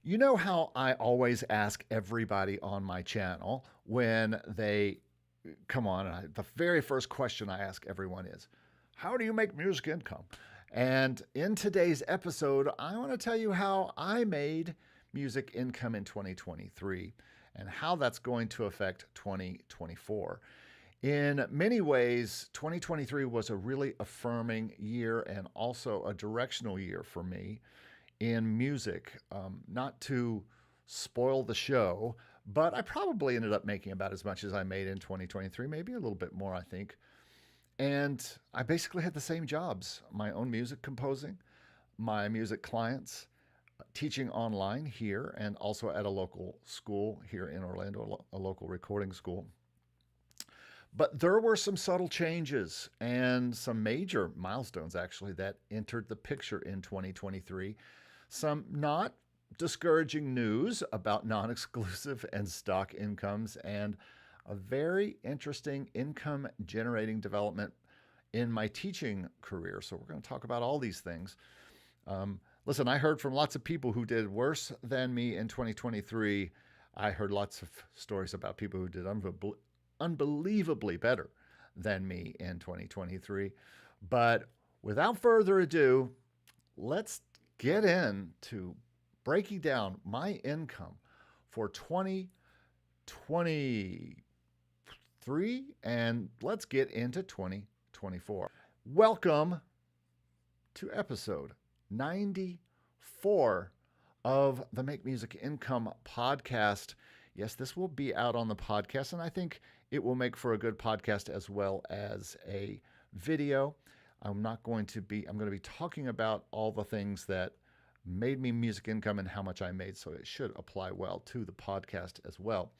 You know how I always ask everybody on my channel when they come on, the very first question I ask everyone is, how do you make music income? And in today's episode, I want to tell you how I made music income in 2023 and how that's going to affect 2024. In many ways, 2023 was a really affirming year and also a directional year for me in music. Not to spoil the show, but I probably ended up making about as much as I made in 2023, maybe a little bit more, I think. And I basically had the same jobs: my own music composing, my music clients, teaching online here, and also at a local school here in Orlando, a local recording school. But there were some subtle changes and some major milestones actually that entered the picture in 2023. Some not discouraging news about non exclusive and stock incomes, and a very interesting income generating development in my teaching career. So, we're going to talk about all these things. Listen, I heard from lots of people who did worse than me in 2023. I heard lots of stories about people who did unbelievably better than me in 2023. But without further ado, let's get into breaking down my income for 2023, and let's get into 2024. Welcome to episode 94 of the Make Music Income podcast. Yes, this will be out on the podcast, and I think it will make for a good podcast as well as a video. I'm going to be talking about all the things that made me music income and how much I made, so it should apply well to the podcast as well.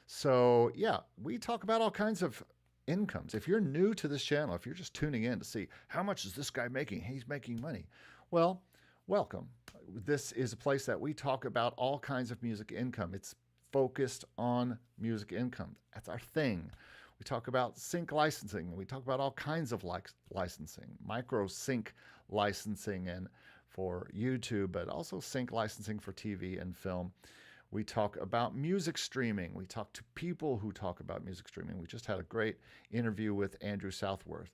So yeah, we talk about all kinds of incomes. If you're new to this channel, if you're just tuning in to see how much is this guy making, he's making money. Well, welcome. This is a place that we talk about all kinds of music income. It's focused on music income. That's our thing. We talk about sync licensing. We talk about all kinds of licensing, micro sync licensing and for YouTube, but also sync licensing for TV and film. We talk about music streaming. We talk to people who talk about music streaming. We just had a great interview with Andrew Southworth.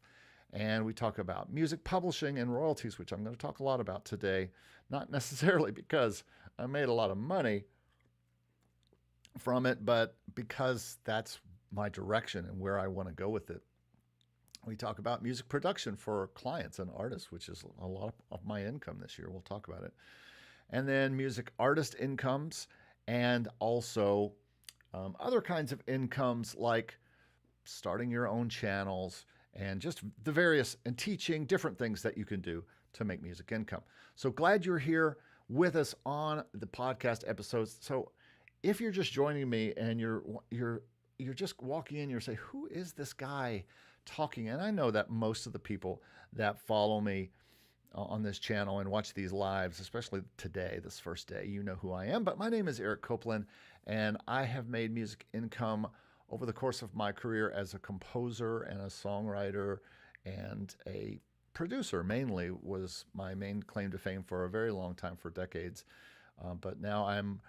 And we talk about music publishing and royalties, which I'm going to talk a lot about today, not necessarily because I made a lot of money from it, but because that's my direction and where I want to go with it. We talk about music production for clients and artists, which is a lot of my income this year. We'll talk about it. And then music artist incomes, and also other kinds of incomes like starting your own channels and just the various and teaching different things that you can do to make music income. So glad you're here with us on the podcast episodes. So if you're just joining me and you're just walking in, you're saying, who is this guy talking? And I know that most of the people that follow me on this channel and watch these lives, especially today, this first day, you know who I am. But my name is Eric Copeland, and I have made music income over the course of my career as a composer and a songwriter and a producer. Mainly was my main claim to fame for a very long time, for decades. But now I'm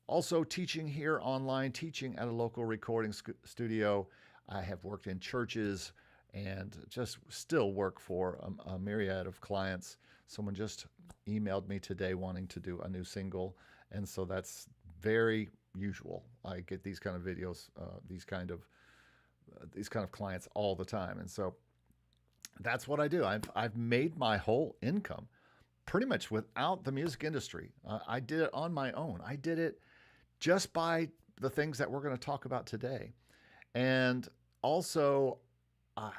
also teaching here online, teaching at a local recording studio. I have worked in churches and just still work for a myriad of clients. Someone just emailed me today wanting to do a new single, and so that's very usual. I get these kind of videos, these kind of clients all the time, and so that's what I do. I've made my whole income pretty much without the music industry. I did it on my own. I did it just by the things that we're going to talk about today, and also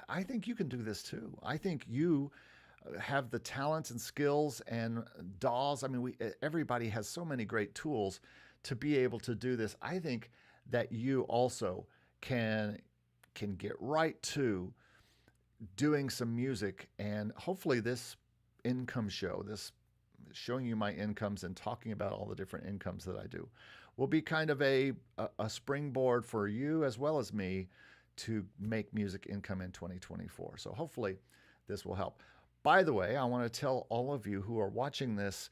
I think you can do this too. I think you have the talents and skills and DAWs. I mean, everybody has so many great tools to be able to do this. I think that you also can get right to doing some music, and hopefully this income show, this showing you my incomes and talking about all the different incomes that I do, will be kind of a springboard for you as well as me to make music income in 2024. So hopefully this will help. By the way, I want to tell all of you who are watching this,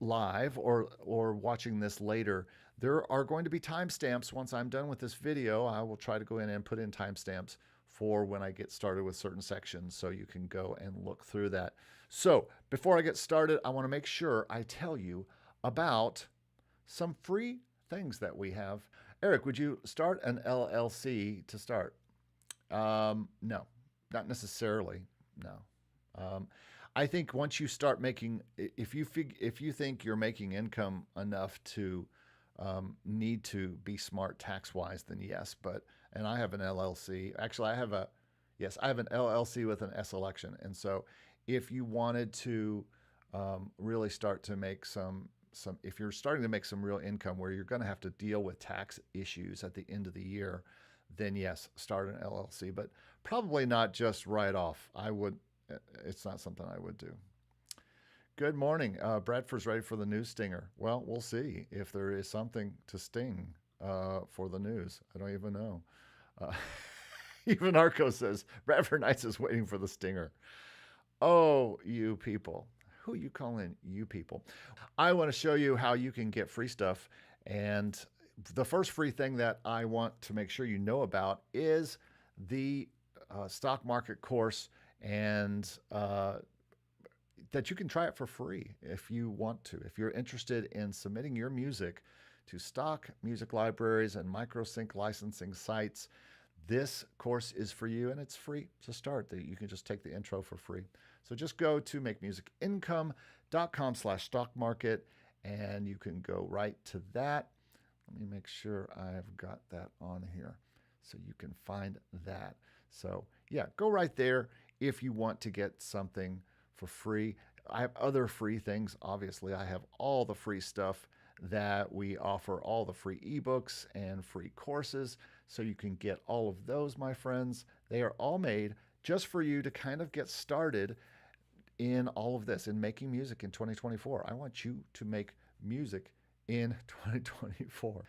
live or watching this later, there are going to be timestamps. Once I'm done with this video, I will try to go in and put in timestamps for when I get started with certain sections, so you can go and look through that. So before I get started, I want to make sure I tell you about some free things that we have. Eric, would you start an LLC to start? No, not necessarily. No. I think once you start making, if you think you're making income enough to need to be smart tax wise, then yes. And I have an LLC. Actually, I have an LLC with an S election. And so, if you wanted to really start to make if you're starting to make some real income where you're going to have to deal with tax issues at the end of the year, then yes, start an LLC. But probably not just right off. It's not something I would do. Good morning. Bradford's ready for the news stinger. Well, we'll see if there is something to sting for the news. I don't even know. Even Arco says, Bradford Knights is waiting for the stinger. Oh, you people. Who you calling you people? I want to show you how you can get free stuff. And the first free thing that I want to make sure you know about is the stock market course, and that you can try it for free if you want to. If you're interested in submitting your music to stock music libraries and microsync licensing sites, this course is for you, and it's free to start. You can just take the intro for free. So just go to makemusicincome.com/stock market, and you can go right to that. Let me make sure I've got that on here so you can find that. So yeah, go right there if you want to get something for free. I have other free things. Obviously, I have all the free stuff that we offer, all the free ebooks and free courses. So you can get all of those, my friends. They are all made just for you to kind of get started in all of this, in making music in 2024. I want you to make music in 2024.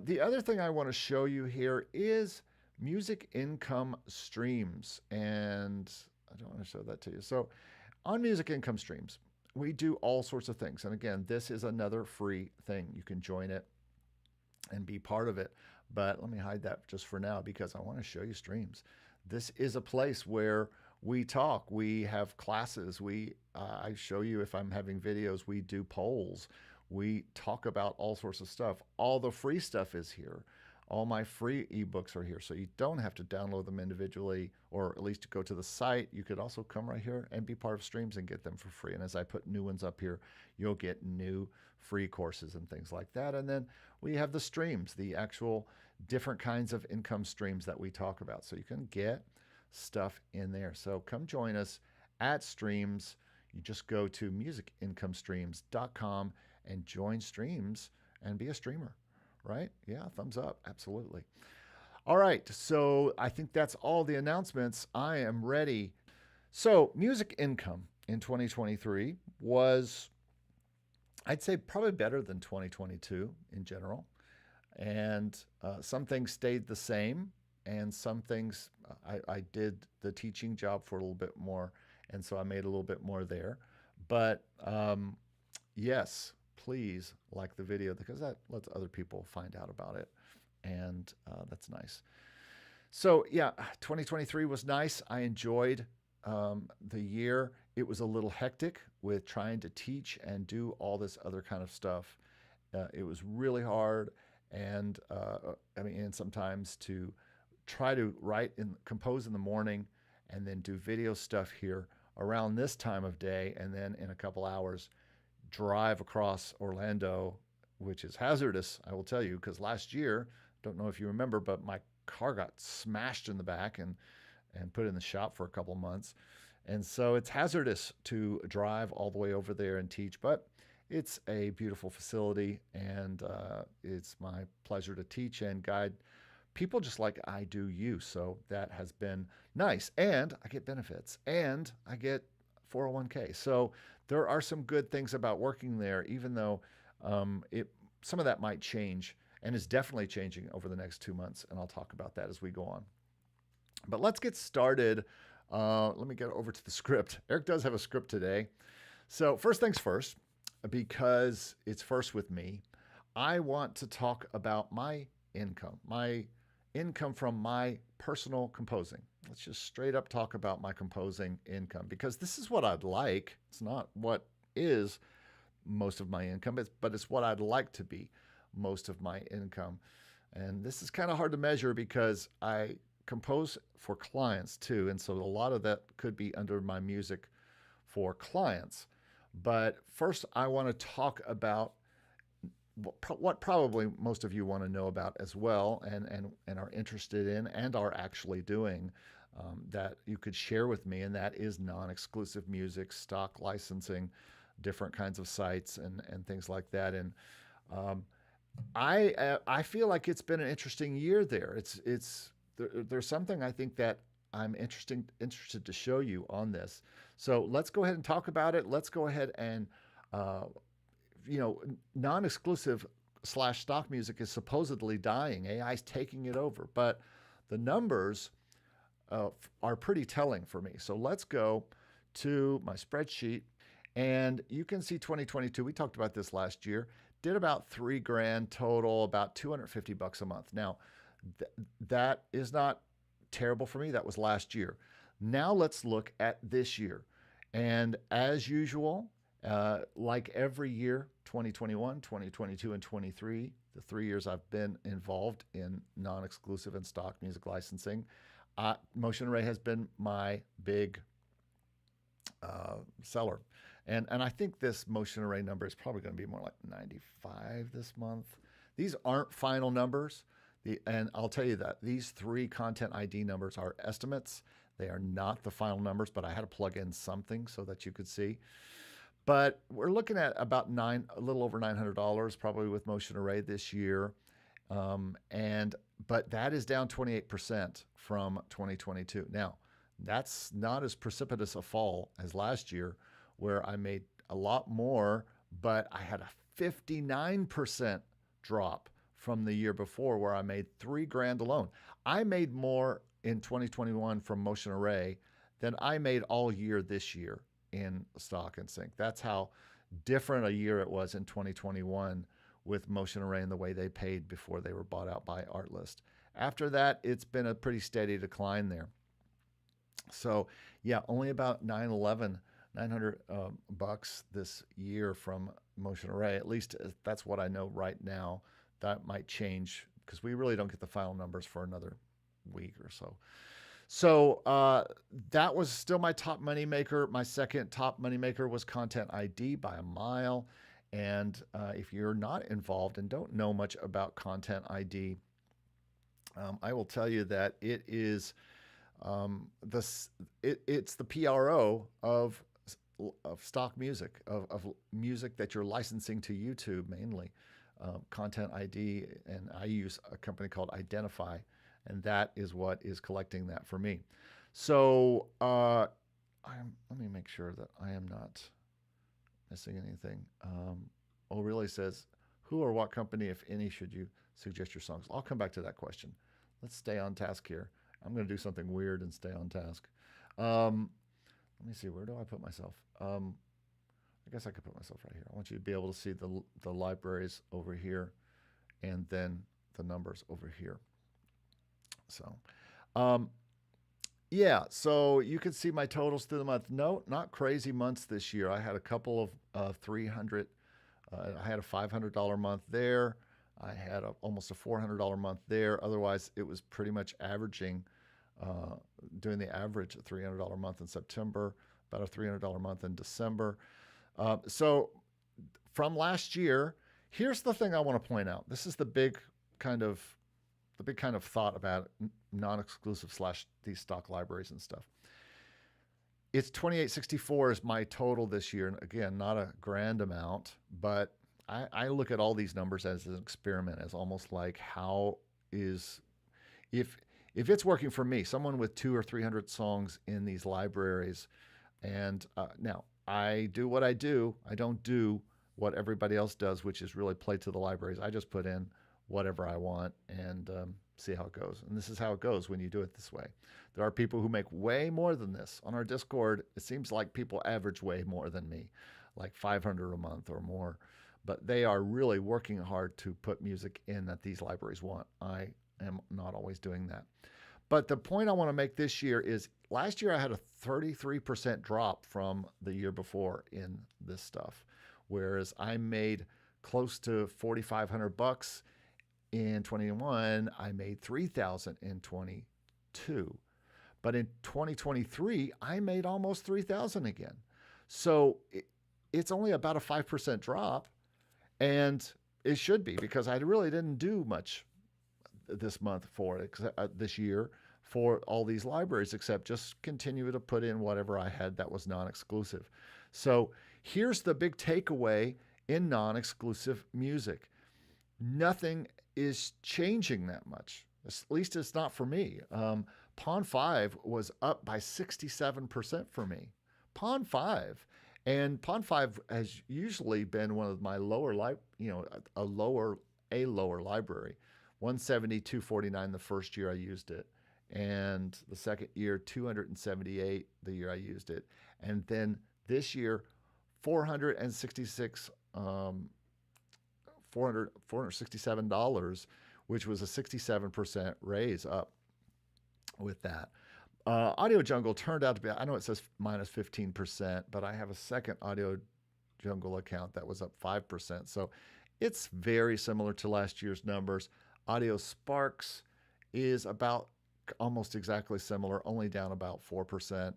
The other thing I want to show you here is music income streams. And I don't want to show that to you. So on music income streams, we do all sorts of things. And again, this is another free thing. You can join it and be part of it. But let me hide that just for now because I want to show you streams. This is a place where we talk. We have classes. I show you if I'm having videos. We do polls. We talk about all sorts of stuff. All the free stuff is here. All my free ebooks are here, so you don't have to download them individually, or at least go to the site. You could also come right here and be part of streams and get them for free. And as I put new ones up here, you'll get new free courses and things like that. And then we have the streams, the actual different kinds of income streams that we talk about. So you can get stuff in there. So come join us at Streams. You just go to musicincomestreams.com and join Streams and be a streamer. Right? Yeah, thumbs up. Absolutely. All right. So I think that's all the announcements. I am ready. So music income in 2023 was, I'd say, probably better than 2022 in general. And some things stayed the same, and some things I did the teaching job for a little bit more, and so I made a little bit more there. But yes, please like the video because that lets other people find out about it, and that's nice. So yeah, 2023 was nice. I enjoyed the year. It was a little hectic with trying to teach and do all this other kind of stuff. It was really hard, and and sometimes to try to write and compose in the morning and then do video stuff here around this time of day, and then in a couple hours drive across Orlando, which is hazardous, I will tell you, because last year, don't know if you remember, but my car got smashed in the back and put in the shop for a couple of months. And so it's hazardous to drive all the way over there and teach, but it's a beautiful facility, and it's my pleasure to teach and guide people just like I do you. So that has been nice. And I get benefits, and I get 401k. So there are some good things about working there, even though some of that might change, and is definitely changing over the next 2 months. And I'll talk about that as we go on. But let's get started. Let me get over to the script. Eric does have a script today. So first things first, because it's first with me, I want to talk about my income from my personal composing. Let's just straight up talk about my composing income because this is what I'd like. It's not what is most of my income, but it's what I'd like to be most of my income. And this is kind of hard to measure because I compose for clients too. And so a lot of that could be under my music for clients. But first, I want to talk about what probably most of you want to know about as well and are interested in and are actually doing that you could share with me, and that is non-exclusive music, stock licensing, different kinds of sites and things like that. And um, I feel like it's been an interesting year there. There's something I think that I'm interested to show you on this. So let's go ahead and talk about it. Let's go ahead and uh, non-exclusive slash stock music is supposedly dying. AI is taking it over, but the numbers are pretty telling for me. So let's go to my spreadsheet, and you can see 2022. We talked about this last year. Did about $3,000 total, about $250 a month. Now, that is not terrible for me. That was last year. Now let's look at this year, and as usual, like every year, 2021, 2022, and 23, the 3 years I've been involved in non-exclusive and stock music licensing, Motion Array has been my big seller. And I think this Motion Array number is probably going to be more like 95 this month. These aren't final numbers. And I'll tell you that these 3 content ID numbers are estimates. They are not the final numbers, but I had to plug in something so that you could see. But we're looking at about a little over $900 probably with Motion Array this year. But that is down 28% from 2022. Now, that's not as precipitous a fall as last year, where I made a lot more, but I had a 59% drop from the year before, where I made $3,000 alone. I made more in 2021 from Motion Array than I made all year this year in stock and sync. That's how different a year it was in 2021 with Motion Array and the way they paid before they were bought out by Artlist. After that, it's been a pretty steady decline there. So yeah, only about $900 bucks this year from Motion Array. At least that's what I know right now. That might change because we really don't get the final numbers for another week or so. So that was still my top moneymaker. My second top moneymaker was Content ID by a mile. And if you're not involved and don't know much about Content ID, I will tell you that it is it's the PRO of stock music, of music that you're licensing to YouTube mainly. Content ID, and I use a company called Identify, and that is what is collecting that for me. So let me make sure that I am not missing anything. Really says, who or what company, if any, should you suggest your songs? I'll come back to that question. Let's stay on task here. I'm going to do something weird and stay on task. Let me see, where do I put myself? I guess I could put myself right here. I want you to be able to see the libraries over here and then the numbers over here. So, yeah, so you can see my totals through the month. No, not crazy months this year. I had a couple of 300. I had a $500 month there. I had almost a $400 month there. Otherwise, it was pretty much averaging, doing the average at $300 month in September, about a $300 month in December. So from last year, here's the thing I want to point out. This is the big kind of thought about non-exclusive / these stock libraries and stuff. It's 2864 is my total this year. And again, not a grand amount, but I look at all these numbers as an experiment, as almost like if it's working for me, someone with 200 or 300 songs in these libraries, and now I do what I do. I don't do what everybody else does, which is really play to the libraries. I just put in whatever I want and see how it goes. And this is how it goes when you do it this way. There are people who make way more than this. On our Discord, it seems like people average way more than me. like 500 a month or more. But they are really working hard to put music in that these libraries want. I am not always doing that. But the point I want to make this year is last year I had a 33% drop from the year before in this stuff, whereas I made close to 4,500 bucks in 21. I made 3,000 in 22. But in 2023, I made almost 3,000 again. So it's only about a 5% drop, and it should be because I really didn't do much this month for it, this year for all these libraries, except just continue to put in whatever I had that was non-exclusive. So here's the big takeaway in non-exclusive music. Nothing is changing that much. At least it's not for me. Pawn 5 was up by 67% for me. Pawn 5. And Pawn 5 has usually been one of my lower, a lower library. 170, 249 the first year I used it. And the second year, 278 the year I used it. And then this year, $467, which was a 67% raise up with that. Audio Jungle turned out to be, I know it says minus 15%, but I have a second Audio Jungle account that was up 5%. So it's very similar to last year's numbers. Audio Sparks is about almost exactly similar, only down about 4%.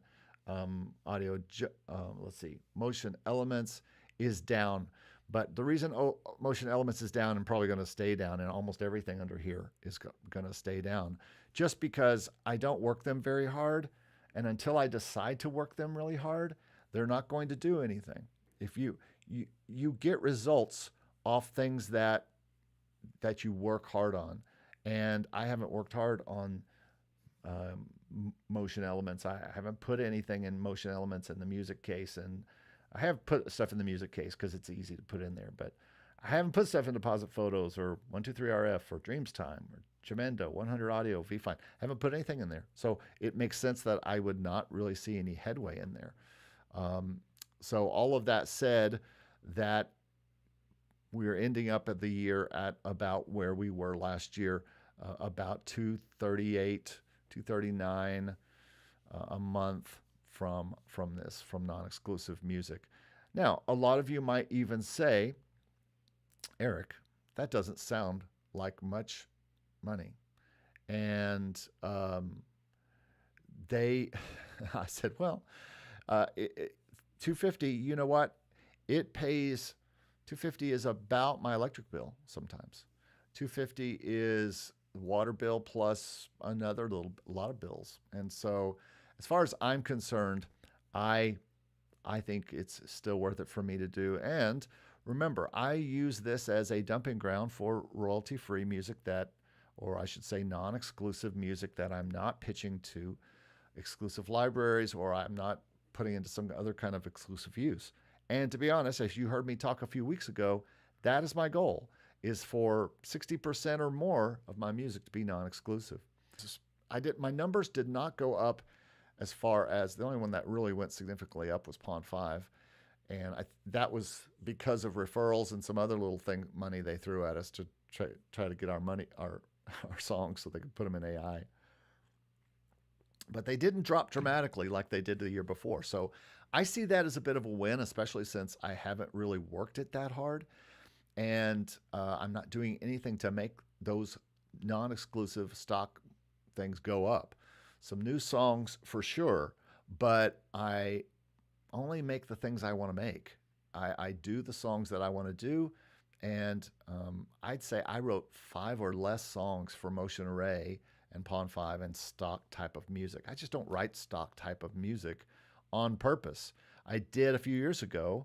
Motion Elements is down. But the reason Motion Elements is down and probably going to stay down, and almost everything under here is going to stay down, just because I don't work them very hard. And until I decide to work them really hard, they're not going to do anything. If you get results off things that you work hard on. And I haven't worked hard on Motion Elements. I haven't put anything in Motion Elements in the music case, and I have put stuff in the music case because it's easy to put in there, but I haven't put stuff in Deposit Photos or 123RF or Dreams Time or Jamendo, 100 Audio, V-Fine. I haven't put anything in there. So it makes sense that I would not really see any headway in there. So all of that said, that we're ending up at the year at about where we were last year, about 238, 239 a month from non-exclusive music. Now, a lot of you might even say, Eric, that doesn't sound like much money. And I said, well, 250, you know what? It pays, 250 is about my electric bill sometimes. 250 is water bill plus another lot of bills. And so as far as I'm concerned, I think it's still worth it for me to do. And remember, I use this as a dumping ground for royalty-free music or I should say non-exclusive music that I'm not pitching to exclusive libraries, or I'm not putting into some other kind of exclusive use. And to be honest, as you heard me talk a few weeks ago, that is my goal, is for 60% or more of my music to be non-exclusive. My numbers did not go up as far as, the only one that really went significantly up was Pawn 5. And that was because of referrals and some other little money they threw at us to try to get our songs so they could put them in AI. But they didn't drop dramatically like they did the year before. So I see that as a bit of a win, especially since I haven't really worked it that hard. And I'm not doing anything to make those non-exclusive stock things go up. Some new songs for sure, but I only make the things I want to make. I do the songs that I want to do, and I'd say I wrote 5 or less songs for Motion Array and Pawn 5 and stock type of music. I just don't write stock type of music on purpose. I did a few years ago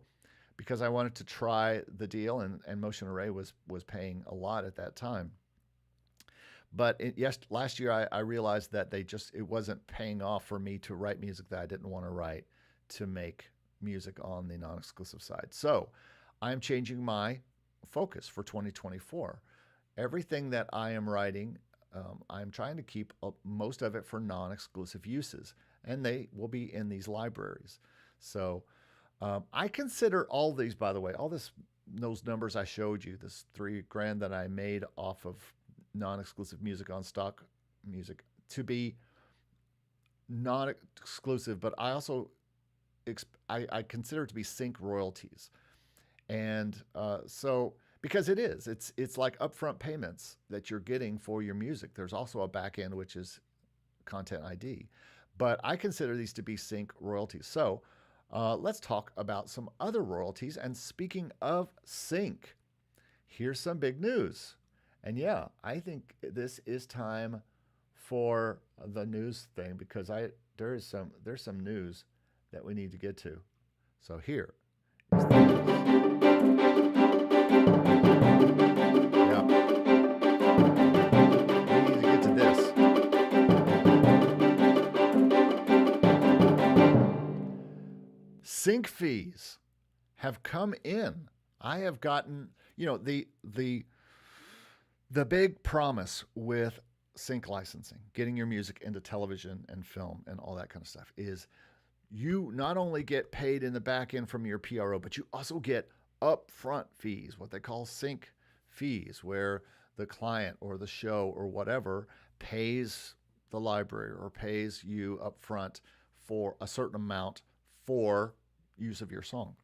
because I wanted to try the deal, and Motion Array was paying a lot at that time. But last year I realized that it wasn't paying off for me to write music that I didn't want to write to make music on the non-exclusive side. So I'm changing my focus for 2024. Everything that I am writing, I'm trying to keep most of it for non-exclusive uses, and they will be in these libraries. So I consider all these, by the way, those numbers I showed you, this $3,000 that I made off of non-exclusive music on stock music, to be non-exclusive, but I also I consider it to be sync royalties, and so because it's like upfront payments that you're getting for your music. There's also a back end which is content ID, but I consider these to be sync royalties. So let's talk about some other royalties. And speaking of sync, here's some big news. And yeah, I think this is time for the news thing because there's some news that we need to get to. So here is the news. Yeah, we need to get to this. Sync fees have come in. I have gotten, the big promise with sync licensing, getting your music into television and film and all that kind of stuff, is you not only get paid in the back end from your PRO, but you also get upfront fees, what they call sync fees, where the client or the show or whatever pays the library or pays you upfront for a certain amount for use of your song.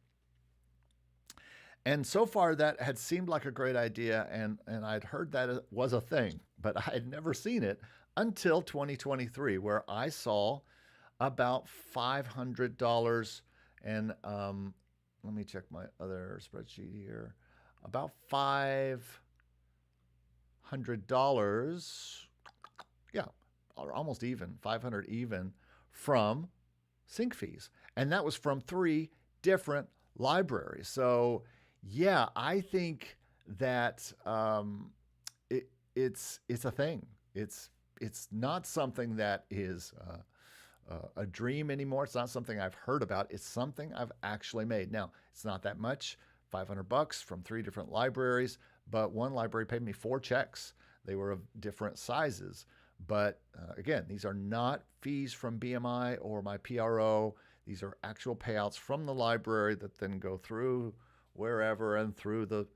And so far, that had seemed like a great idea, and I'd heard that it was a thing, but I had never seen it until 2023, where I saw about $500, and let me check my other spreadsheet here. About $500, yeah, or almost even, 500 even, from sync fees. And that was from 3 different libraries. So yeah, I think that it's a thing. It's not something that is a dream anymore. It's not something I've heard about. It's something I've actually made. Now, it's not that much, $500 from 3 different libraries, but one library paid me 4 checks. They were of different sizes. But again, these are not fees from BMI or my PRO. These are actual payouts from the library that then go through wherever and through they're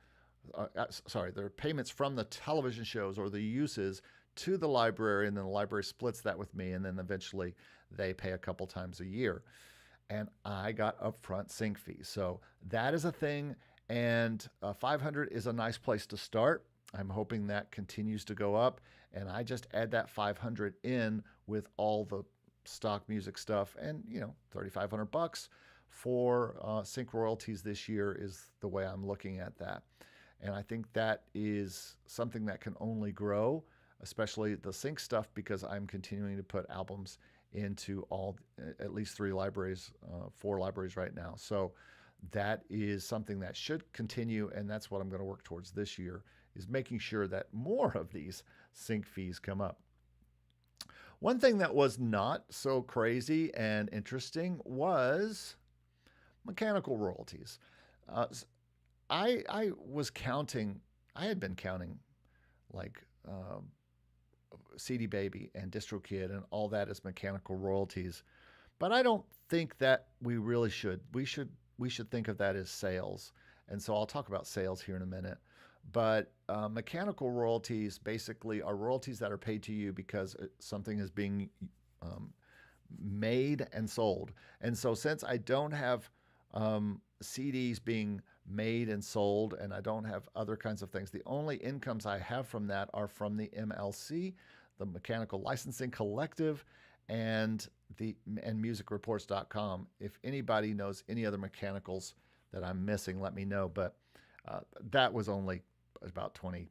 payments from the television shows or the uses to the library, and then the library splits that with me, and then eventually they pay a couple times a year. And I got upfront sync fees. So that is a thing, and 500 is a nice place to start. I'm hoping that continues to go up, and I just add that 500 in with all the stock music stuff, and $3,500 for sync royalties this year is the way I'm looking at that. And I think that is something that can only grow, especially the sync stuff, because I'm continuing to put albums into at least 3 libraries, 4 libraries right now. So that is something that should continue, and that's what I'm going to work towards this year, is making sure that more of these sync fees come up. One thing that was not so crazy and interesting was mechanical royalties. I was counting, I had been counting like CD Baby and DistroKid and all that as mechanical royalties, but I don't think that we really should. We should think of that as sales, and so I'll talk about sales here in a minute. But mechanical royalties basically are royalties that are paid to you because something is being made and sold. And so since I don't have CDs being made and sold, and I don't have other kinds of things, the only incomes I have from that are from the MLC, the Mechanical Licensing Collective, and musicreports.com. If anybody knows any other mechanicals that I'm missing, let me know. But that was only about $50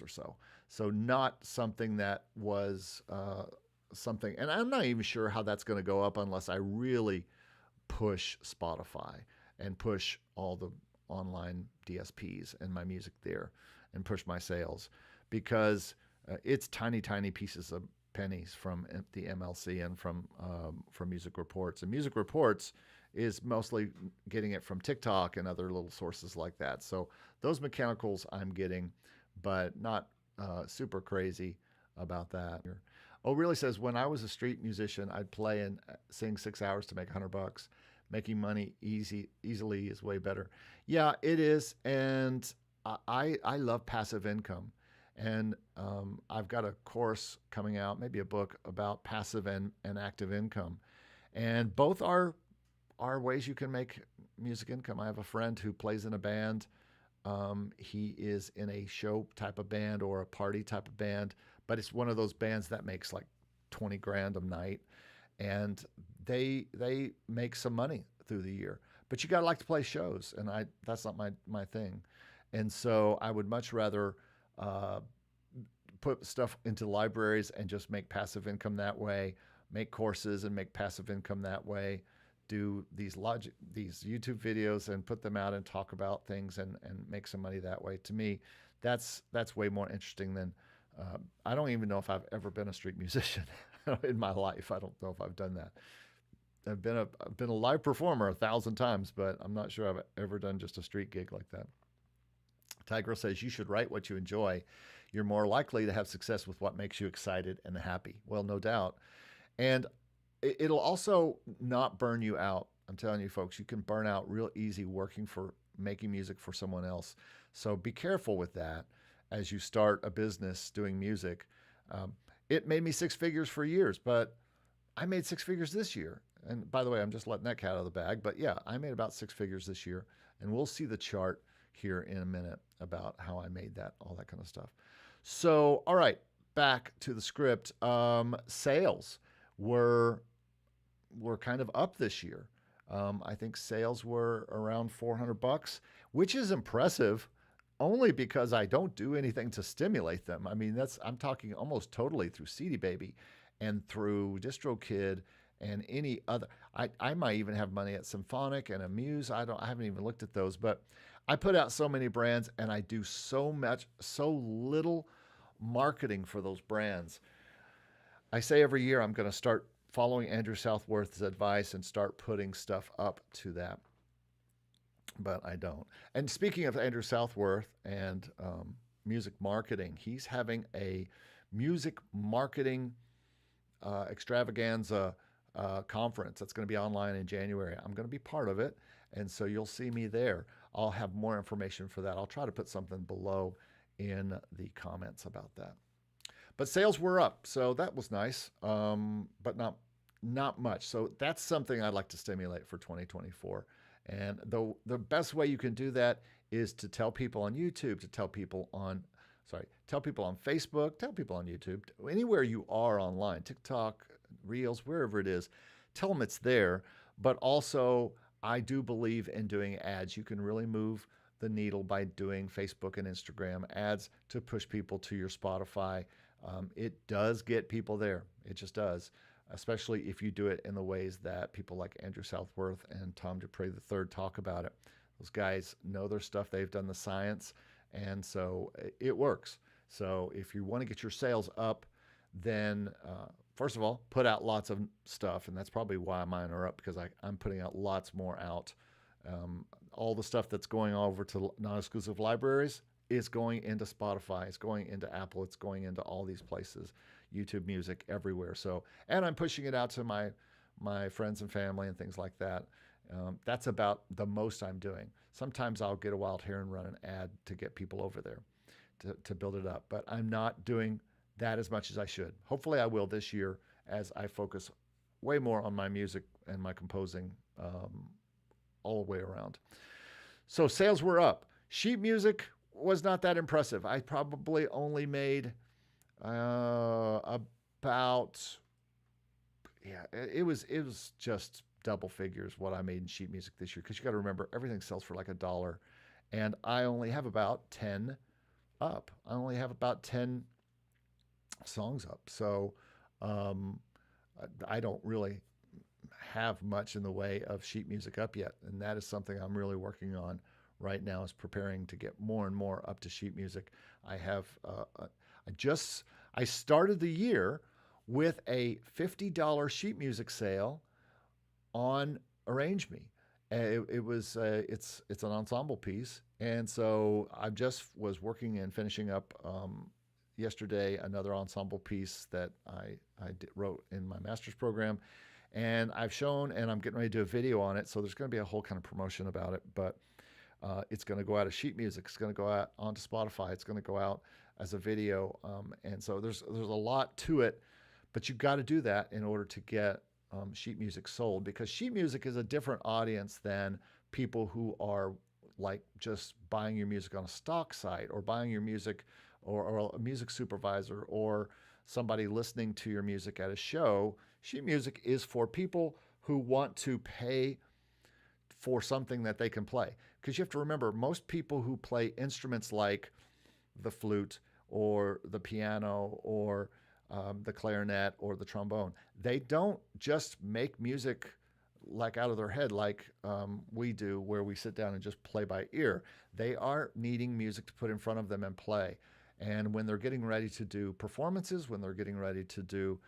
or so. So not something that was something, and I'm not even sure how that's going to go up unless I really push Spotify and push all the online DSPs and my music there and push my sales, because it's tiny pieces of pennies from the MLC and from Music Reports. And Music Reports is mostly getting it from TikTok and other little sources like that. So those mechanicals I'm getting, but not super crazy about that. Oh, really says, when I was a street musician, I'd play and sing 6 hours to make $100. making money easily is way better. Yeah, it is, and I love passive income, and I've got a course coming out, maybe a book about passive and active income, and both are ways you can make music income. I have a friend who plays in a band. He is in a show type of band or a party type of band, but it's one of those bands that makes like 20 grand a night, and they make some money through the year. But you got to like to play shows, and I that's not my thing. And so I would much rather uh, put stuff into libraries and just make passive income that way, make courses and make passive income that way, do these YouTube videos and put them out and talk about things and make some money that way. To me, that's way more interesting than I don't even know if I've ever been a street musician in my life. I don't know if I've done that. I've been a live performer 1,000 times, but I'm not sure I've ever done just a street gig like that. Tiger says you should write what you enjoy. You're more likely to have success with what makes you excited and happy. Well, no doubt. And it'll also not burn you out. I'm telling you, folks, you can burn out real easy working for making music for someone else. So be careful with that as you start a business doing music. It made me six figures for years, but I made six figures this year. And by the way, I'm just letting that cat out of the bag. But yeah, I made about six figures this year. And we'll see the chart here in a minute about how I made that, all that kind of stuff. So, all right, back to the script. Sales were kind of up this year. I think sales were around $400, which is impressive only because I don't do anything to stimulate them. I mean, I'm talking almost totally through CD Baby and through DistroKid and any other. I might even have money at Symphonic and Amuse. I haven't even looked at those, but I put out so many brands and I do so little marketing for those brands. I say every year I'm going to start following Andrew Southworth's advice and start putting stuff up to that, but I don't. And speaking of Andrew Southworth and music marketing, he's having a music marketing extravaganza conference that's going to be online in January. I'm going to be part of it, and so you'll see me there. I'll have more information for that. I'll try to put something below in the comments about that. But sales were up, so that was nice, but not much. So that's something I'd like to stimulate for 2024. And the best way you can do that is to tell people on YouTube, tell people on Facebook, tell people on YouTube, anywhere you are online, TikTok, Reels, wherever it is, tell them it's there. But also, I do believe in doing ads. You can really move the needle by doing Facebook and Instagram ads to push people to your Spotify. It does get people there. It just does, especially if you do it in the ways that people like Andrew Southworth and Tom Dupree III talk about it. Those guys know their stuff. They've done the science, and so it works. So if you want to get your sales up, then first of all, put out lots of stuff, and that's probably why mine are up, because I'm putting out lots more out. All the stuff that's going over to non-exclusive libraries is going into Spotify, it's going into Apple, it's going into all these places, YouTube Music, everywhere. So, and I'm pushing it out to my friends and family and things like that. That's about the most I'm doing. Sometimes I'll get a wild hair and run an ad to get people over there to build it up, but I'm not doing that as much as I should. Hopefully I will this year as I focus way more on my music and my composing all the way around. So sales were up. Sheet music was not that impressive. I probably only made about, it was just double figures what I made in sheet music this year, because you got to remember everything sells for like $1, and I only have about 10 up. I only have about 10 songs up. So I don't really have much in the way of sheet music up yet, and that is something I'm really working on right now, is preparing to get more and more up to sheet music. I started the year with a $50 sheet music sale on Arrange Me. It's an ensemble piece, and so I just was working and finishing up yesterday another ensemble piece that I wrote in my master's program, And I've shown, and I'm getting ready to do a video on it. So there's going to be a whole kind of promotion about it. But it's going to go out as sheet music. It's going to go out onto Spotify. It's going to go out as a video. And so there's a lot to it. But you've got to do that in order to get sheet music sold, because sheet music is a different audience than people who are like just buying your music on a stock site, or buying your music, or a music supervisor, or somebody listening to your music at a show. Sheet music is for people who want to pay for something that they can play. Because you have to remember, most people who play instruments like the flute or the piano or the clarinet or the trombone, they don't just make music like out of their head like we do, where we sit down and just play by ear. They are needing music to put in front of them and play. And when they're getting ready to do performances, when they're getting ready to do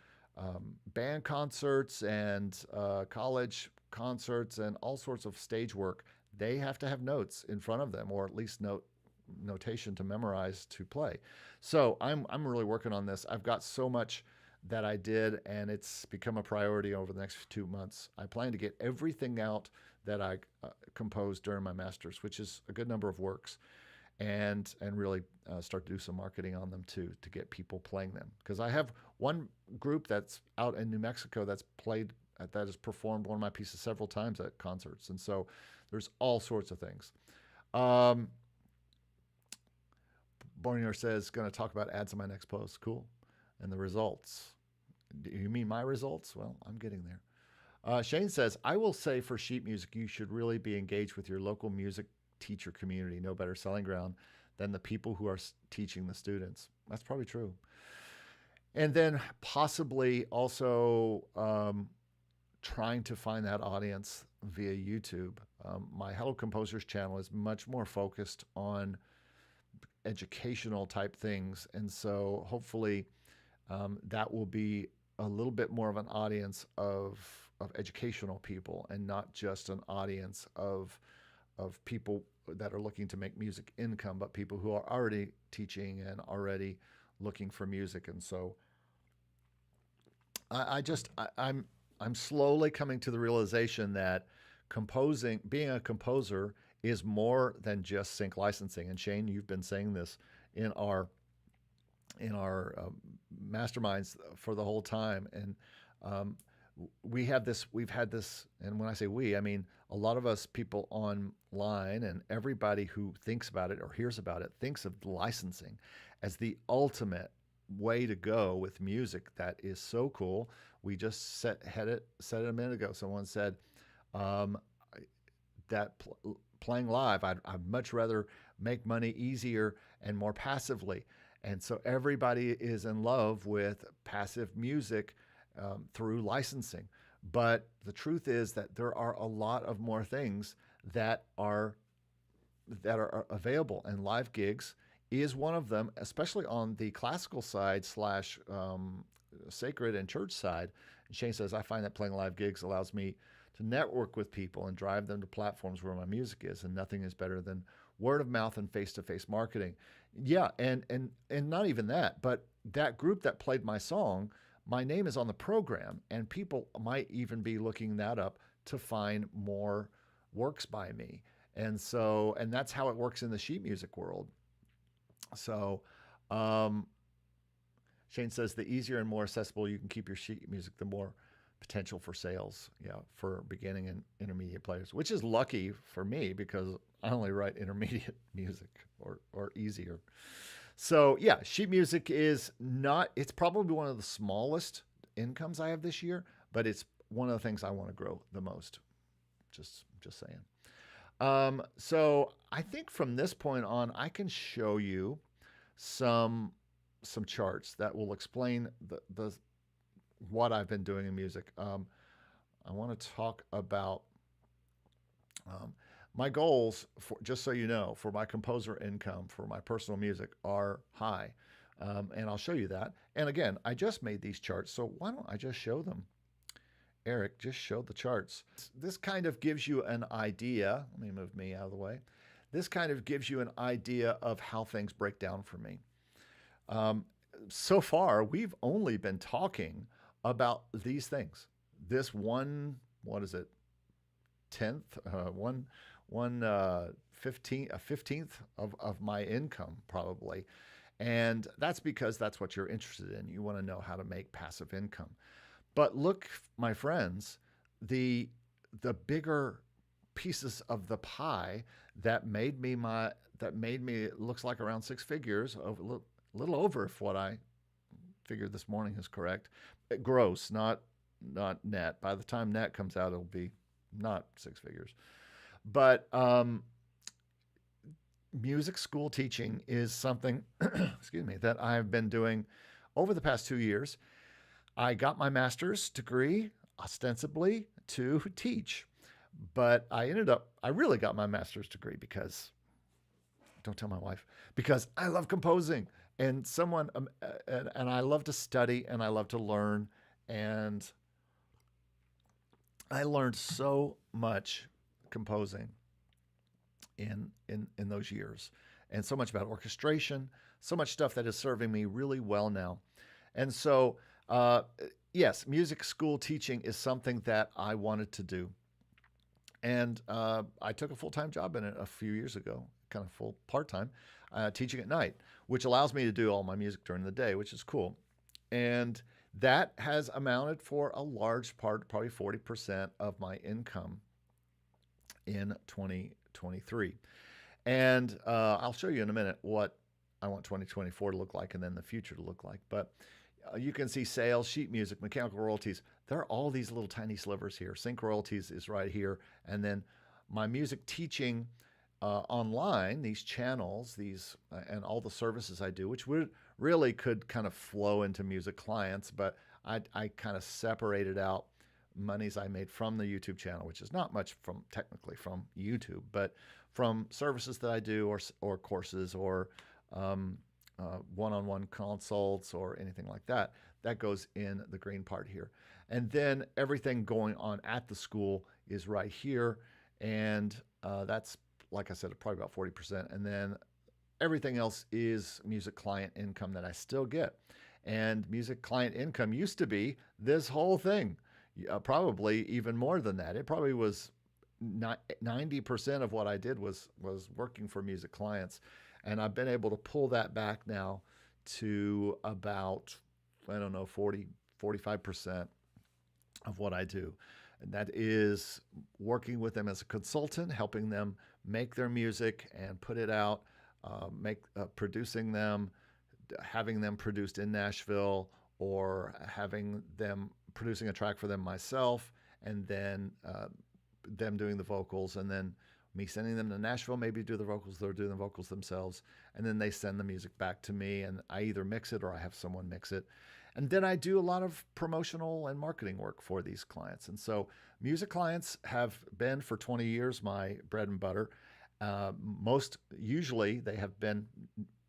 band concerts and college concerts and all sorts of stage work, they have to have notes in front of them, or at least notation to memorize to play. So I'm really working on this. I've got so much that I did, and it's become a priority over the next 2 months. I plan to get everything out that I composed during my master's, which is a good number of works, and really start to do some marketing on them too, to get people playing them. Because I have one group that's out in New Mexico that has performed one of my pieces several times at concerts, and so there's all sorts of things. Bornier says, going to talk about ads in my next post. Cool. And the results. Do you mean my results? Well, I'm getting there. Shane says, I will say for sheet music, you should really be engaged with your local music teacher community. No better selling ground than the people who are teaching the students. That's probably true. And then possibly also trying to find that audience via YouTube. My Hello Composers channel is much more focused on educational type things. And so hopefully that will be a little bit more of an audience of educational people, and not just an audience of people that are looking to make music income, but people who are already teaching and already looking for music. And so I'm slowly coming to the realization that being a composer is more than just sync licensing. And Shane, you've been saying this in our masterminds for the whole time. And we've had this, and when I say we, I mean a lot of us people online, and everybody who thinks about it or hears about it thinks of licensing as the ultimate way to go with music. That is so cool. We just said it a minute ago. Someone said that playing live, I'd much rather make money easier and more passively. And so everybody is in love with passive music through licensing. But the truth is that there are a lot of more things that are available, and live gigs is one of them, especially on the classical side / sacred and church side. And Shane says, I find that playing live gigs allows me to network with people and drive them to platforms where my music is, and nothing is better than word of mouth and face-to-face marketing. Yeah, and not even that, but that group that played my song, my name is on the program, and people might even be looking that up to find more works by me. And that's how it works in the sheet music world. So Shane says, the easier and more accessible you can keep your sheet music, the more potential for sales, for beginning and intermediate players, which is lucky for me because I only write intermediate music or easier. So yeah, sheet music it's probably one of the smallest incomes I have this year, but it's one of the things I want to grow the most. Just saying. So I think from this point on, I can show you some charts that will explain the what I've been doing in music. I want to talk about my goals, just so you know, for my composer income, for my personal music, are high. And I'll show you that. And again, I just made these charts, so why don't I just show them? Eric, just show the charts. This kind of gives you an idea. Let me move me out of the way. This kind of gives you an idea of how things break down for me. So far, we've only been talking about these things. this one, what is it, tenth, a 15th of my income probably. And that's because that's what you're interested in. You want to know how to make passive income. But look, my friends, the the bigger pieces of the pie that made me, it looks like around six figures, a little over if what I figured this morning is correct. Gross, not net. By the time net comes out, it'll be not six figures. But music school teaching is something, excuse me, that I've been doing over the past 2 years. I got my master's degree ostensibly to teach, but I really got my master's degree because, don't tell my wife, because I love composing and and I love to study and I love to learn. And I learned so much composing in those years, and so much about orchestration, so much stuff that is serving me really well now. And so, yes, music school teaching is something that I wanted to do. And I took a full time job in it a few years ago, kind of full part time, teaching at night, which allows me to do all my music during the day, which is cool. And that has amounted for a large part, probably 40% of my income in 2023. And I'll show you in a minute what I want 2024 to look like and then the future to look like. But you can see sales, sheet music, mechanical royalties. There are all these little tiny slivers here. Sync royalties is right here. And then my music teaching online, these channels, and all the services I do, which would really could kind of flow into music clients, but I kind of separated out monies I made from the YouTube channel, which is not much from technically from YouTube, but from services that I do or courses or one-on-one consults or anything like that. That goes in the green part here. And then everything going on at the school is right here. And that's, like I said, probably about 40%. And then everything else is music client income that I still get. And music client income used to be this whole thing, probably even more than that. It probably was 90% of what I did was working for music clients. And I've been able to pull that back now to about, I don't know, 45% of what I do. And that is working with them as a consultant, helping them make their music and put it out, producing them, having them produced in Nashville, or having them producing a track for them myself, and then them doing the vocals, and then me sending them to Nashville, maybe do the vocals, they're doing the vocals themselves, and then they send the music back to me, and I either mix it or I have someone mix it. And then I do a lot of promotional and marketing work for these clients. And so music clients have been for 20 years my bread and butter. Usually they have been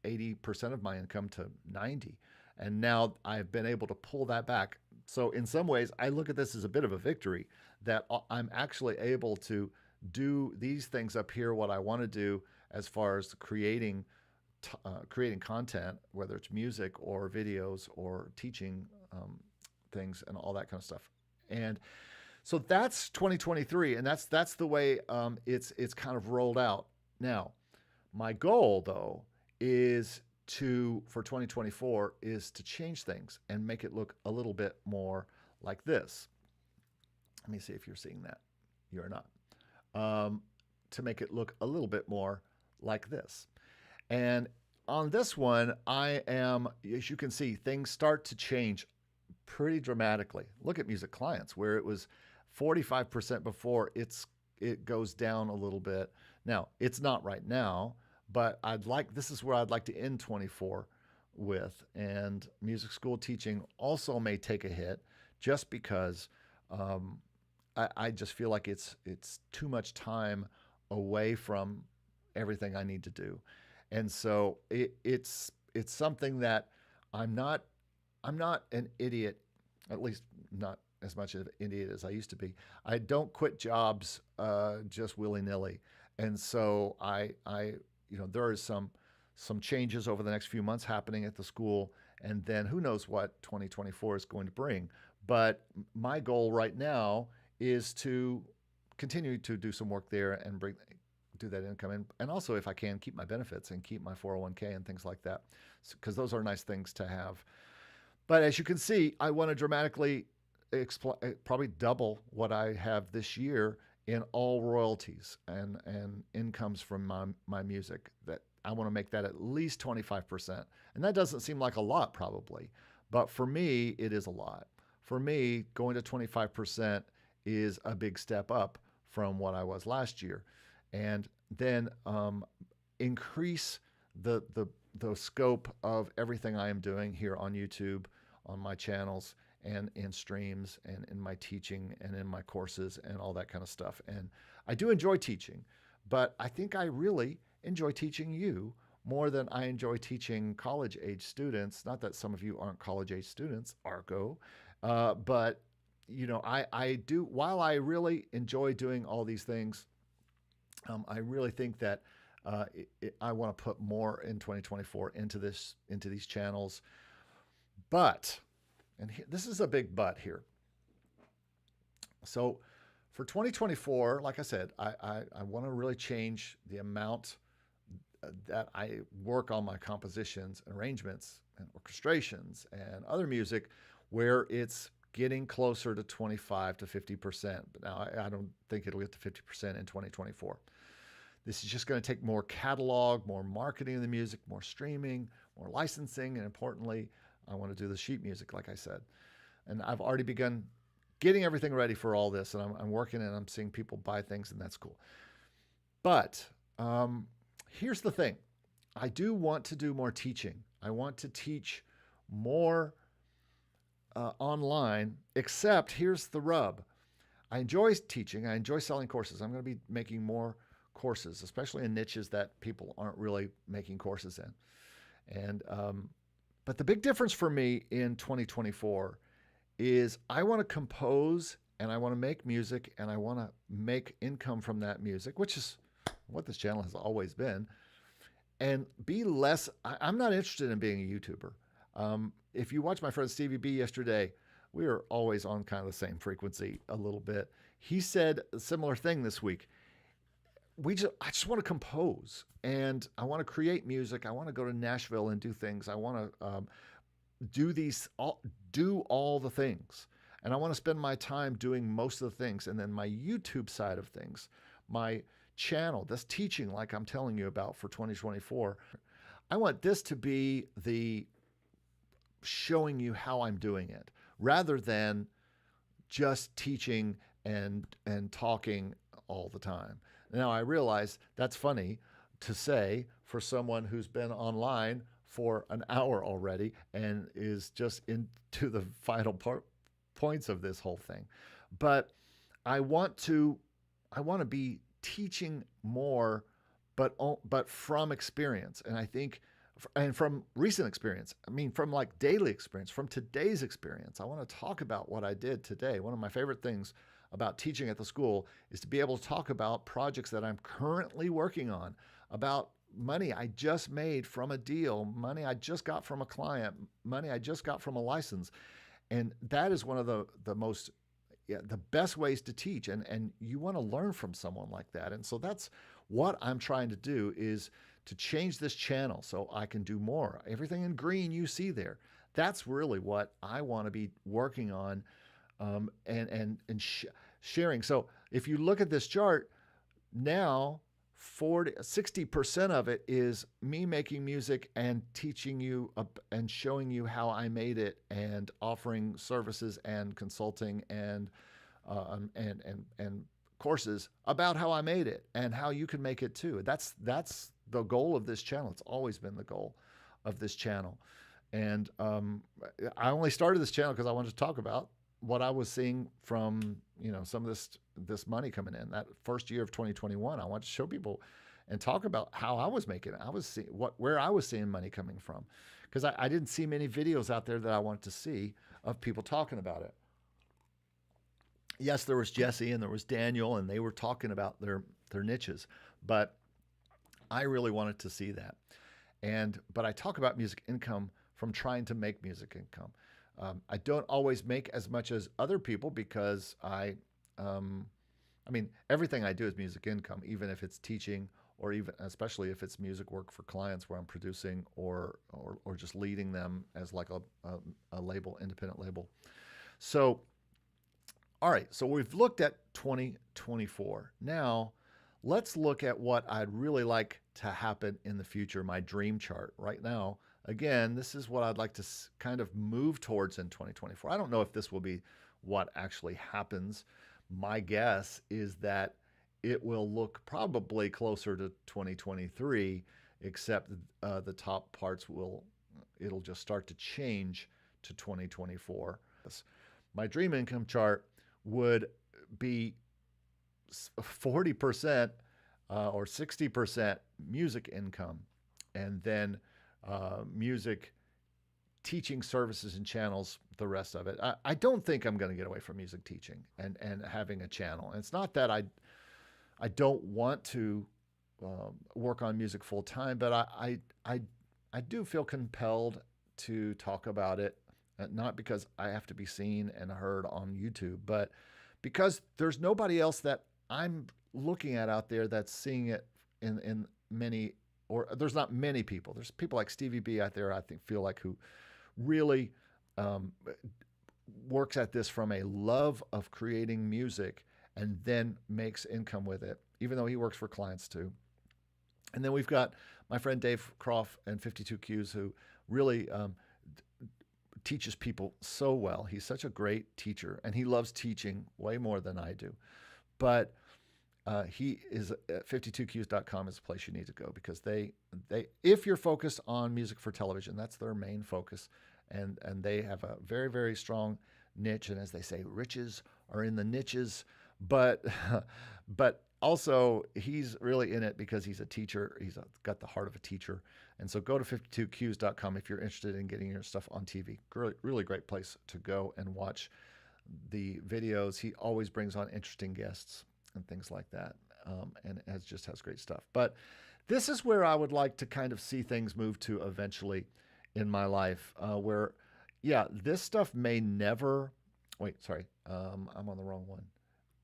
80% of my income to 90. And now I've been able to pull that back. So in some ways, I look at this as a bit of a victory that I'm actually able to do these things up here, what I want to do as far as creating content, whether it's music or videos or teaching things and all that kind of stuff. And so that's 2023, and that's the way it's kind of rolled out. Now, my goal though is for 2024 is to change things and make it look a little bit more like this. Let me see if you're seeing that. You're not. To make it look a little bit more like this. And on this one, I am, as you can see, things start to change pretty dramatically. Look at music clients, where it was 45% before, it goes down a little bit. Now, it's not right now, but this is where I'd like to end 24 with. And music school teaching also may take a hit just because I just feel like it's too much time away from everything I need to do. And so it's something that I'm not an idiot, at least not as much of an idiot as I used to be. I don't quit jobs just willy-nilly. And so there is some changes over the next few months happening at the school, And then who knows what 2024 is going to bring. But my goal right now is to continue to do some work there and do that income. And also, if I can, keep my benefits and keep my 401k and things like that, because those are nice things to have. But as you can see, I want to dramatically probably double what I have this year in all royalties and incomes from my music. That I want to make that at least 25%. And that doesn't seem like a lot probably, but for me, it is a lot. For me, going to 25% is a big step up from what I was last year. And then increase the scope of everything I am doing here on YouTube, on my channels, and in streams, and in my teaching, and in my courses, and all that kind of stuff. And I do enjoy teaching, but I think I really enjoy teaching you more than I enjoy teaching college-age students. Not that some of you aren't college-age students, ARCO, but you know, I do. While I really enjoy doing all these things, I really think that I want to put more in 2024 into these channels. But, and this is a big but here. So for 2024, like I said, I want to really change the amount that I work on my compositions, arrangements, and orchestrations and other music, where it's getting closer to 25 to 50%. But now I don't think it'll get to 50% in 2024. This is just going to take more catalog, more marketing of the music, more streaming, more licensing, and importantly, I want to do the sheet music, like I said. And I've already begun getting everything ready for all this, and I'm working, and I'm seeing people buy things, and that's cool. But here's the thing. I do want to do more teaching. I want to teach more online, except here's the rub. I enjoy teaching. I enjoy selling courses. I'm going to be making more courses, especially in niches that people aren't really making courses in. And but the big difference for me in 2024 is I want to compose, and I want to make music, and I want to make income from that music, which is what this channel has always been, and be less. I'm not interested in being a YouTuber. If you watch my friend Stevie B yesterday, we were always on kind of the same frequency a little bit. He said a similar thing this week. I just want to compose, and I want to create music. I want to go to Nashville and do things. I want to do all the things, and I want to spend my time doing most of the things. And then my YouTube side of things, my channel, this teaching, like I'm telling you about for 2024, I want this to be the showing you how I'm doing it, rather than just teaching and talking all the time. Now, I realize that's funny to say for someone who's been online for an hour already and is just into the final points of this whole thing. But I want to be teaching more, but from experience. And I think, and from recent experience, I mean, from like daily experience, from today's experience. I want to talk about what I did today. One of my favorite things about teaching at the school is to be able to talk about projects that I'm currently working on, about money I just made from a deal, money I just got from a client, money I just got from a license. And that is one of the best ways to teach. And you want to learn from someone like that. And so that's what I'm trying to do, is to change this channel so I can do more. Everything in green you see there, that's really what I want to be working on, and sharing. So if you look at this chart now, 60% of it is me making music and teaching you and showing you how I made it, and offering services and consulting and courses about how I made it and how you can make it too. That's the goal of this channel. It's always been the goal of this channel. And I only started this channel because I wanted to talk about what I was seeing from, some of this money coming in. That first year of 2021, I wanted to show people and talk about how I was making it. I was seeing where I was seeing money coming from, because I didn't see many videos out there that I wanted to see of people talking about it. Yes, there was Jesse and there was Daniel, and they were talking about their niches, but I really wanted to see that. But I talk about music income from trying to make music income. I don't always make as much as other people because I mean, everything I do is music income, even if it's teaching or even especially if it's music work for clients where I'm producing or just leading them as like a label, independent label. So, all right, so we've looked at 2024. Now, let's look at what I'd really like to happen in the future, my dream chart. Right now, again, this is what I'd like to kind of move towards in 2024. I don't know if this will be what actually happens. My guess is that it will look probably closer to 2023, except the top parts it'll just start to change to 2024. My dream income chart would be 40% or 60% music income, and then music teaching services and channels, the rest of it. I don't think I'm going to get away from music teaching and having a channel. And it's not that I don't want to work on music full time, but I do feel compelled to talk about it, not because I have to be seen and heard on YouTube, but because there's nobody else that I'm looking at out there that's seeing it in many, or there's not many people. There's people like Stevie B out there, I think, feel like who really works at this from a love of creating music and then makes income with it, even though he works for clients too. And then we've got my friend Dave Croft and 52 Qs who really teaches people so well. He's such a great teacher and he loves teaching way more than I do. But he is at 52qs.com is a place you need to go because they if you're focused on music for television, that's their main focus. And they have a very, very strong niche. And as they say, riches are in the niches. But also he's really in it because he's a teacher. He's got the heart of a teacher. And so go to 52qs.com if you're interested in getting your stuff on TV. Really, really great place to go and watch the videos. He always brings on interesting guests and things like that, and just has great stuff. But this is where I would like to kind of see things move to eventually in my life, where, yeah, this stuff may never, wait, sorry, I'm on the wrong one.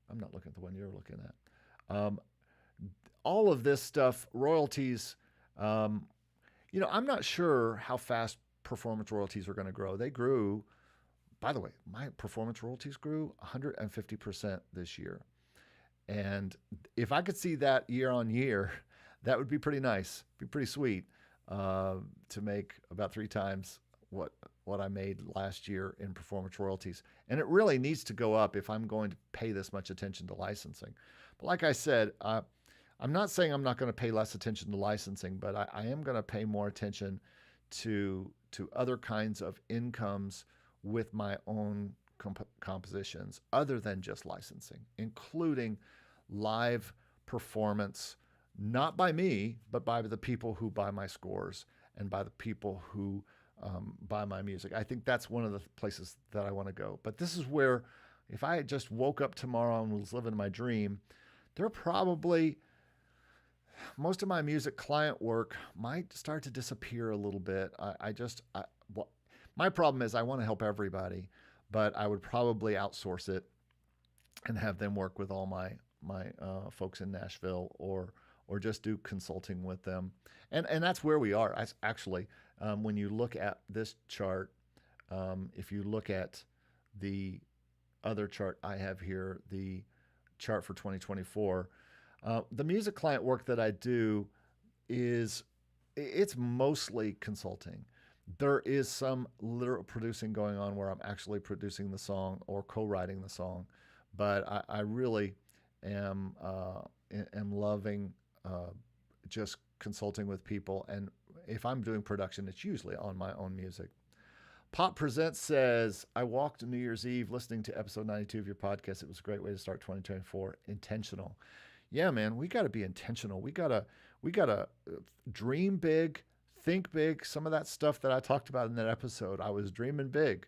I'm not looking at the one you're looking at. All of this stuff, royalties, I'm not sure how fast performance royalties are going to grow. They grew, by the way, my performance royalties grew 150% this year. And if I could see that year on year, that would be pretty nice, be pretty sweet to make about 3 times what I made last year in performance royalties. And it really needs to go up if I'm going to pay this much attention to licensing. But like I said, I'm not saying I'm not going to pay less attention to licensing, but I am going to pay more attention to other kinds of incomes with my own compositions other than just licensing, including live performance, not by me, but by the people who buy my scores and by the people who buy my music. I think that's one of the places that I want to go. But this is where, if I just woke up tomorrow and was living my dream, most of my music client work might start to disappear a little bit. My problem is I want to help everybody, but I would probably outsource it and have them work with all my folks in Nashville, or just do consulting with them. And that's where we are. Actually, when you look at this chart, if you look at the other chart I have here, the chart for 2024, the music client work that I do it's mostly consulting. There is some literal producing going on where I'm actually producing the song or co-writing the song, but I really am loving just consulting with people. And if I'm doing production, it's usually on my own music. Pop Presents says, I walked New Year's Eve listening to episode 92 of your podcast. It was a great way to start 2024. Intentional. Yeah, man, we got to be intentional. We got to dream big, think big. Some of that stuff that I talked about in that episode, I was dreaming big.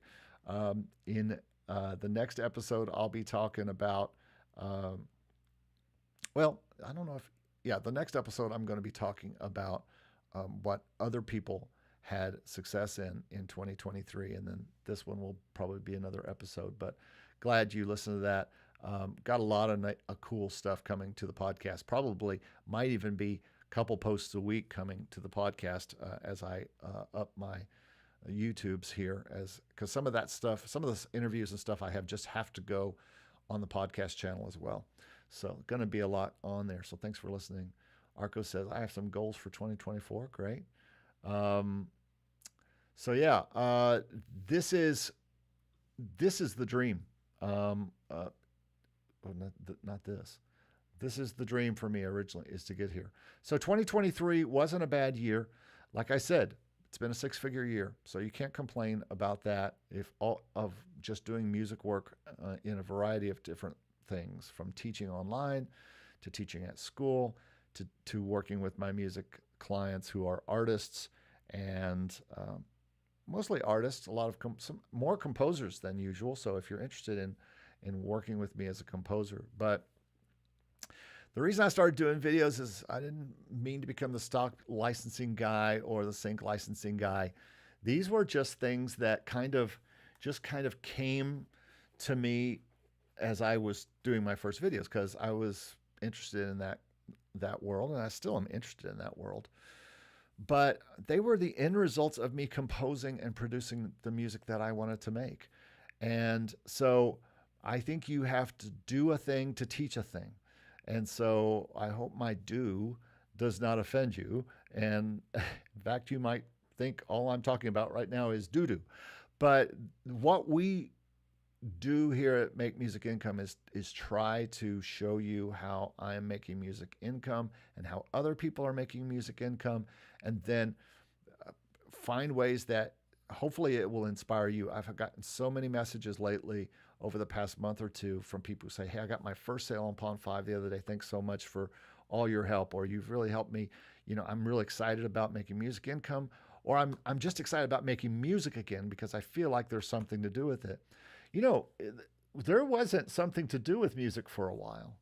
In the next episode, I'll be talking about, the next episode I'm going to be talking about what other people had success in 2023. And then this one will probably be another episode, but glad you listened to that. Got a lot of cool stuff coming to the podcast. Probably might even be a couple posts a week coming to the podcast as I up my YouTubes here, as because some of that stuff, some of the interviews and stuff I have to go on the podcast channel as well. So going to be a lot on there. So thanks for listening. Arco says, I have some goals for 2024. Great. So yeah, this is the dream. Not this. This is the dream for me originally, is to get here. So 2023 wasn't a bad year. Like I said, it's been a 6-figure year, so you can't complain about that. If all of just doing music work in a variety of different things, from teaching online to teaching at school to working with my music clients who are artists and mostly artists, a lot of some more composers than usual. So if you're interested in working with me as a composer, but the reason I started doing videos is I didn't mean to become the stock licensing guy or the sync licensing guy. These were just things that kind of came to me as I was doing my first videos, because I was interested in that world, and I still am interested in that world. But they were the end results of me composing and producing the music that I wanted to make. And so I think you have to do a thing to teach a thing. And so I hope my do does not offend you. And in fact, you might think all I'm talking about right now is doo-doo. But what we do here at Make Music Income is try to show you how I am making music income and how other people are making music income, and then find ways that hopefully it will inspire you. I've gotten so many messages lately over the past month or two from people who say, hey, I got my first sale on Pond 5 the other day. Thanks so much for all your help. Or you've really helped me. You know, I'm really excited about making music income. Or I'm just excited about making music again because I feel like there's something to do with it. You know, there wasn't something to do with music for a while.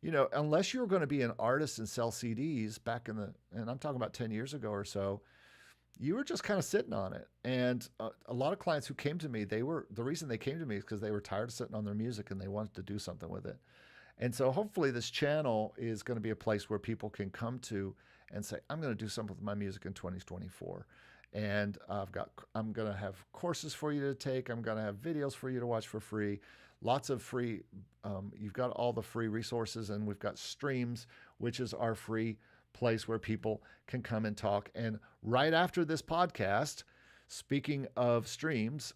You know, unless you were going to be an artist and sell CDs back and I'm talking about 10 years ago or so, you were just kind of sitting on it. And a lot of clients who came to me, the reason they came to me is because they were tired of sitting on their music and they wanted to do something with it. And so hopefully this channel is going to be a place where people can come to and say, I'm going to do something with my music in 2024. And I'm going to have courses for you to take. I'm going to have videos for you to watch for free. Lots of free, you've got all the free resources, and we've got Streams, which is our free place where people can come and talk. And right after this podcast, speaking of Streams,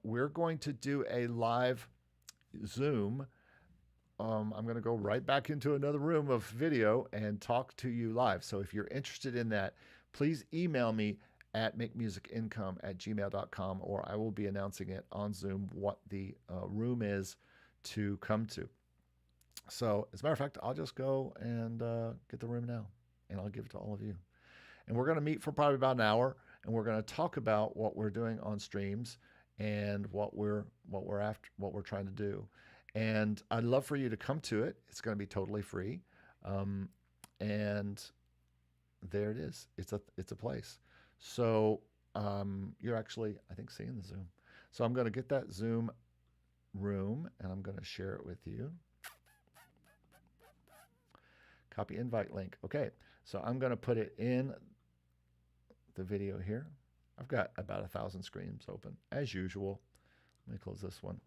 we're going to do a live Zoom. I'm going to go right back into another room of video and talk to you live. So if you're interested in that, please email me at makemusicincome@gmail.com, or I will be announcing it on Zoom what the room is to come to. So as a matter of fact, I'll just go and get the room now, and I'll give it to all of you. And we're going to meet for probably about an hour, and we're going to talk about what we're doing on Streams and what we're trying to do. And I'd love for you to come to it. It's going to be totally free. And there it is. It's a place. So you're actually, I think, seeing the Zoom. So I'm going to get that Zoom room, and I'm going to share it with you. Copy invite link. Okay, so I'm going to put it in the video here. I've got about 1,000 screens open, as usual. Let me close this one.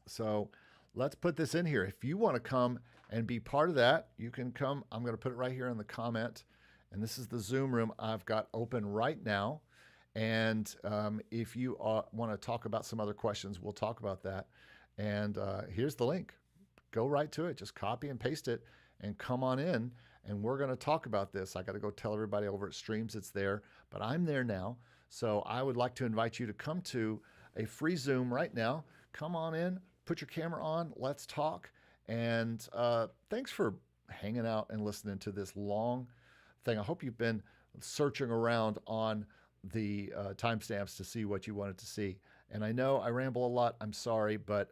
So let's put this in here. If you want to come and be part of that, you can come. I'm going to put it right here in the comment. And this is the Zoom room I've got open right now. And if you want to talk about some other questions, we'll talk about that. And here's the link. Go right to it. Just copy and paste it and come on in. And we're going to talk about this. I got to go tell everybody over at Streams it's there, but I'm there now. So I would like to invite you to come to a free Zoom right now. Come on in, put your camera on, let's talk. And thanks for hanging out and listening to this long thing. I hope you've been searching around on the timestamps to see what you wanted to see. And I know I ramble a lot. I'm sorry, but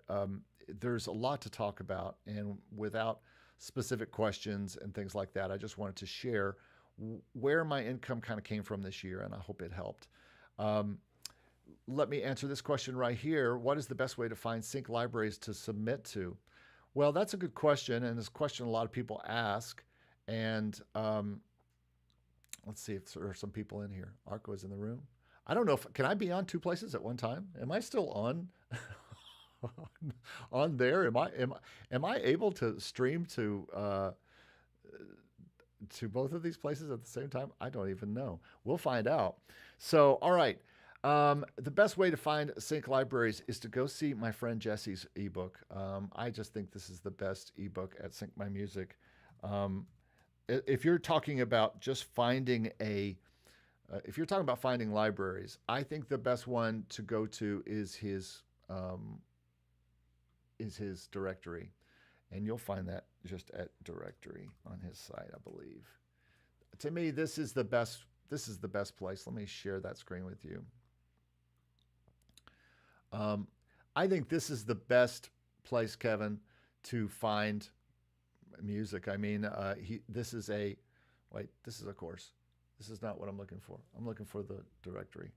there's a lot to talk about. And without specific questions and things like that, I just wanted to share where my income kind of came from this year, and I hope it helped. Um, Let me answer this question right here. What is the best way to find sync libraries to submit to? Well, that's a good question, and it's a question a lot of people ask. And let's see if there are some people in here. Arco is in the room. I don't know if can I be on two places at one time? Am I still on on there? Am I able to stream to both of these places at the same time? I don't even know. We'll find out. So, all right. The best way to find sync libraries is to go see my friend Jesse's ebook. I just think this is the best ebook at Sync My Music. Um, if you're talking about just finding if you're talking about finding libraries, I think the best one to go to is his directory, and you'll find that just at directory on his site, I believe. To me, this is the best. This is the best place. Let me share that screen with you. I think this is the best place, Kevin, to find music. I mean, this is a course. This is not what I'm looking for. I'm looking for the directory.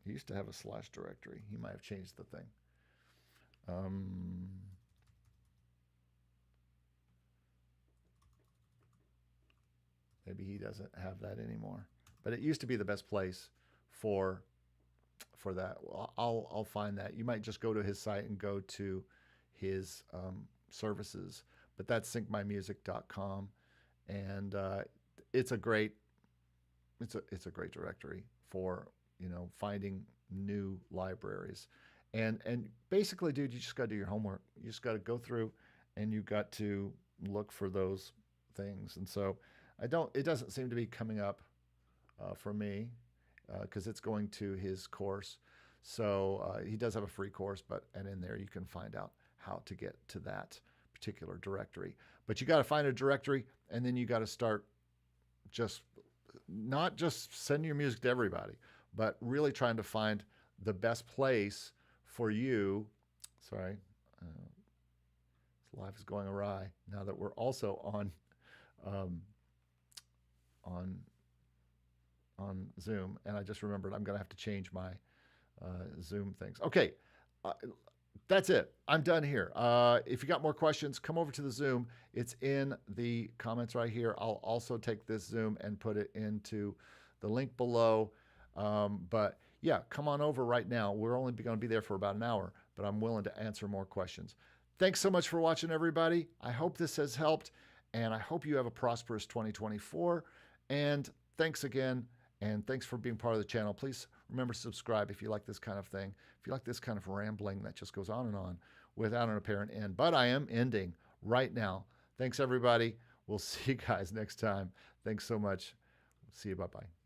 He used to have a slash directory. He might have changed the thing. Maybe he doesn't have that anymore. But it used to be the best place for that. Well, I'll find that. You might just go to his site and go to his services, but that's syncmymusic.com, and it's a great directory for finding new libraries, and basically, dude, you just got to do your homework. You just got to go through, and you got to look for those things. And so it doesn't seem to be coming up for me because it's going to his course. So he does have a free course, and in there you can find out how to get to that particular directory. But you got to find a directory, and then you got to start not just sending your music to everybody, but really trying to find the best place for you. Sorry, this live is going awry now that we're also on Zoom, and I just remembered I'm going to have to change my Zoom things. Okay, that's it. I'm done here. If you got more questions, come over to the Zoom. It's in the comments right here. I'll also take this Zoom and put it into the link below. But yeah, come on over right now. We're only going to be there for about an hour, but I'm willing to answer more questions. Thanks so much for watching, everybody. I hope this has helped, and I hope you have a prosperous 2024. And thanks again, and thanks for being part of the channel. Please remember to subscribe if you like this kind of thing, if you like this kind of rambling that just goes on and on without an apparent end. But I am ending right now. Thanks, everybody. We'll see you guys next time. Thanks so much. See you. Bye-bye.